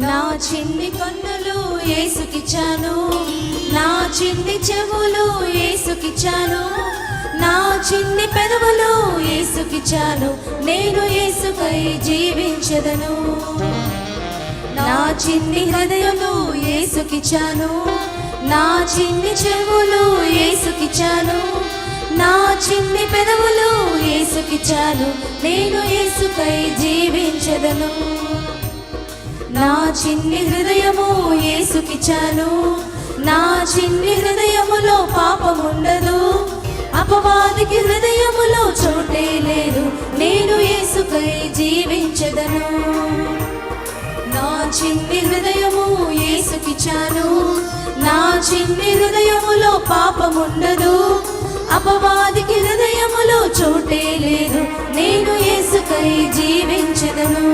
నా చిన్ని కన్నులు యేసుకిచ్చాను, నా చిన్ని చెవులు యేసుకిచ్చాను, నా చిన్ని పెదవులు యేసుకిచ్చాను, నేను యేసుకై జీవించెదను. నా చిన్ని హృదయము యేసుకిచ్చాను, నా చిన్ని చెవులు యేసుకిచ్చాను, నా చిన్ని పెదవులు యేసుకిచ్చాను, నేను యేసుకై జీవించెదను. నా చిన్ని హృదయము యేసుకిచ్చాను, నా చిన్ని హృదయములో పాపముండదు, అపవాదికి హృదయములో చోటే లేదు, నేను యేసుకై జీవించెదను. నా చిన్ని హృదయము యేసుకిచ్చాను, నా చిన్ని హృదయములో పాపముండదు, అపవాదికి హృదయములో చోటే లేదు, నేను యేసుకై జీవించెదను.